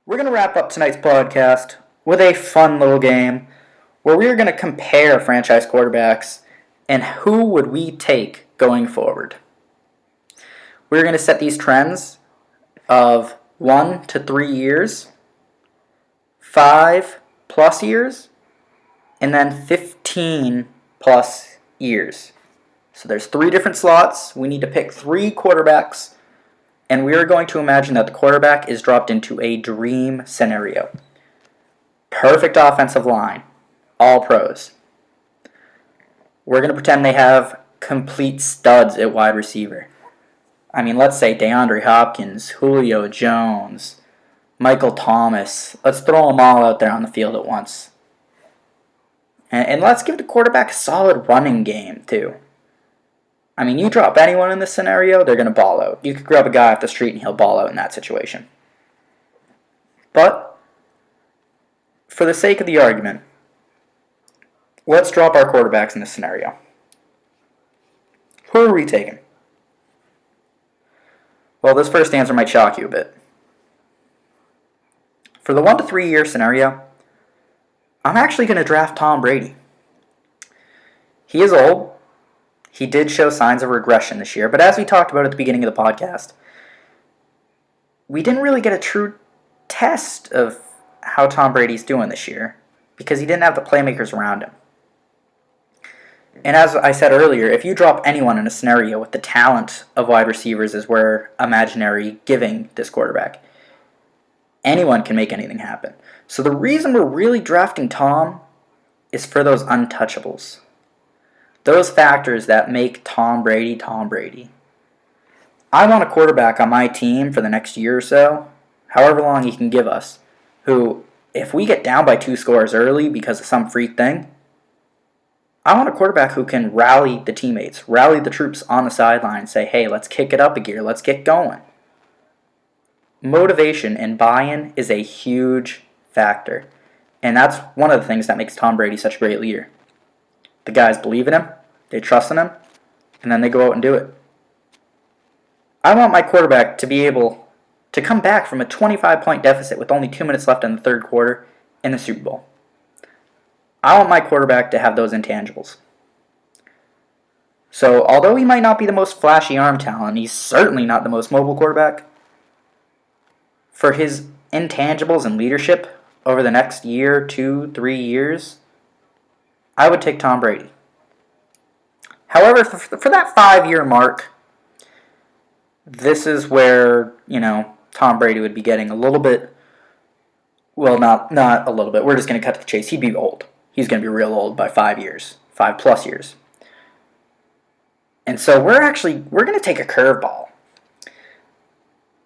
We're going to wrap up tonight's podcast with a fun little game where we're going to compare franchise quarterbacks and who would we take going forward. We're going to set these trends of 1 to 3 years, 5 plus years, and then 15 plus years. So there's 3 different slots. We need to pick 3 quarterbacks, and we are going to imagine that the quarterback is dropped into a dream scenario. Perfect offensive line, all pros. We're going to pretend they have complete studs at wide receiver. I mean, let's say DeAndre Hopkins, Julio Jones, Michael Thomas. Let's throw them all out there on the field at once. And let's give the quarterback a solid running game, too. I mean, you drop anyone in this scenario, they're going to ball out. You could grab a guy off the street and he'll ball out in that situation. But, for the sake of the argument, let's drop our quarterbacks in this scenario. Who are we taking? Well, this first answer might shock you a bit. For the 1 to 3 year scenario, I'm actually going to draft Tom Brady. He is old. He did show signs of regression this year, but as we talked about at the beginning of the podcast, we didn't really get a true test of how Tom Brady's doing this year because he didn't have the playmakers around him. And as I said earlier, if you drop anyone in a scenario with the talent of wide receivers as we're imaginary giving this quarterback, anyone can make anything happen. So the reason we're really drafting Tom is for those untouchables. Those factors that make Tom Brady Tom Brady. I want a quarterback on my team for the next year or so, however long he can give us, who, if we get down by 2 scores early because of some freak thing, I want a quarterback who can rally the teammates, rally the troops on the sideline, and say, hey, let's kick it up a gear, let's get going. Motivation and buy-in is a huge factor, and that's one of the things that makes Tom Brady such a great leader. The guys believe in him, they trust in him, and then they go out and do it. I want my quarterback to be able to come back from a 25-point deficit with only 2 minutes left in the third quarter in the Super Bowl. I want my quarterback to have those intangibles. So, although he might not be the most flashy arm talent, he's certainly not the most mobile quarterback. For his intangibles and leadership over the next year, 2, 3 years, I would take Tom Brady. However, for that 5-year mark, this is where, Tom Brady would be getting a little bit, well, not a little bit, we're just going to cut to the chase. He'd be old. He's going to be real old by 5 years, 5 plus years. And so we're going to take a curveball.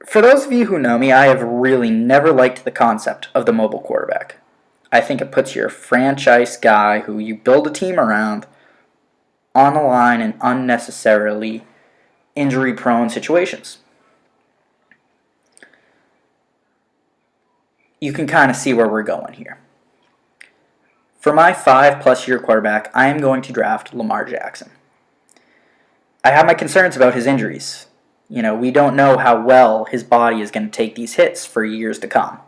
For those of you who know me, I have really never liked the concept of the mobile quarterback. I think it puts your franchise guy who you build a team around on the line in unnecessarily injury-prone situations. You can kind of see where we're going here. For my 5-plus year quarterback, I am going to draft Lamar Jackson. I have my concerns about his injuries. We don't know how well his body is going to take these hits for years to come.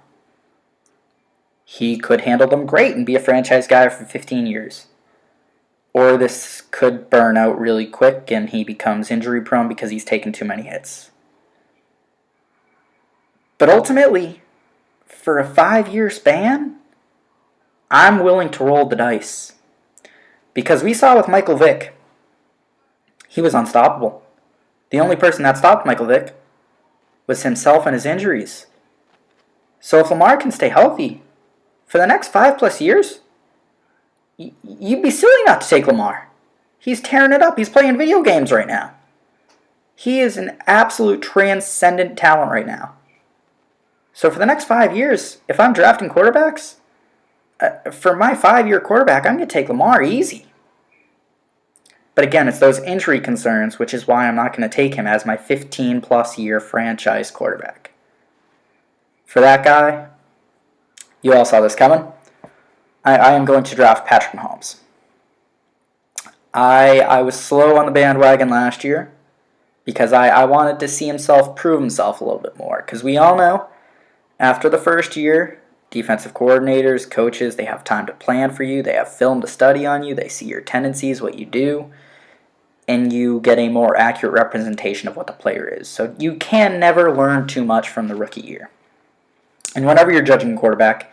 He could handle them great and be a franchise guy for 15 years. Or this could burn out really quick and he becomes injury prone because he's taken too many hits. But ultimately, for a 5-year span, I'm willing to roll the dice. Because we saw with Michael Vick, he was unstoppable. The only person that stopped Michael Vick was himself and his injuries. So if Lamar can stay healthy for the next 5+ years, you'd be silly not to take Lamar. He's tearing it up. He's playing video games right now. He is an absolute transcendent talent right now. So for the next 5 years, if I'm drafting quarterbacks, for my 5-year quarterback, I'm going to take Lamar easy. But again, it's those injury concerns, which is why I'm not going to take him as my 15+ year franchise quarterback. For that guy, you all saw this coming. I am going to draft Patrick Mahomes. I was slow on the bandwagon last year because I wanted to see himself prove himself a little bit more. Because we all know After the first year, defensive coordinators, coaches, they have time to plan for you. They have film to study on you. They see your tendencies, what you do, and you get a more accurate representation of what the player is. So you can never learn too much from the rookie year. And whenever you're judging a quarterback,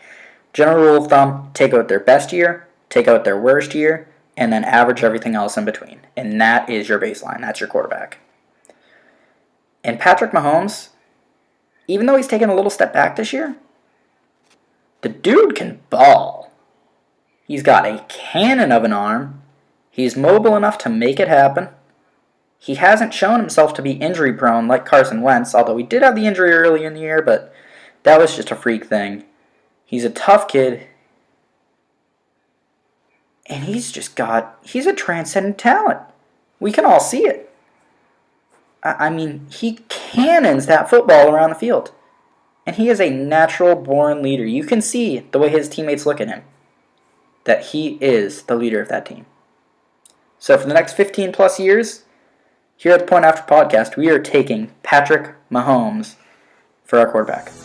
general rule of thumb, take out their best year, take out their worst year, and then average everything else in between. And that is your baseline. That's your quarterback. And Patrick Mahomes, even though he's taken a little step back this year, the dude can ball. He's got a cannon of an arm. He's mobile enough to make it happen. He hasn't shown himself to be injury prone like Carson Wentz, although he did have the injury early in the year, but that was just a freak thing. He's a tough kid. And he's a transcendent talent. We can all see it. I mean, he cannons that football around the field. And he is a natural-born leader. You can see the way his teammates look at him, that he is the leader of that team. So for the next 15-plus years, here at the Point After Podcast, we are taking Patrick Mahomes for our quarterback.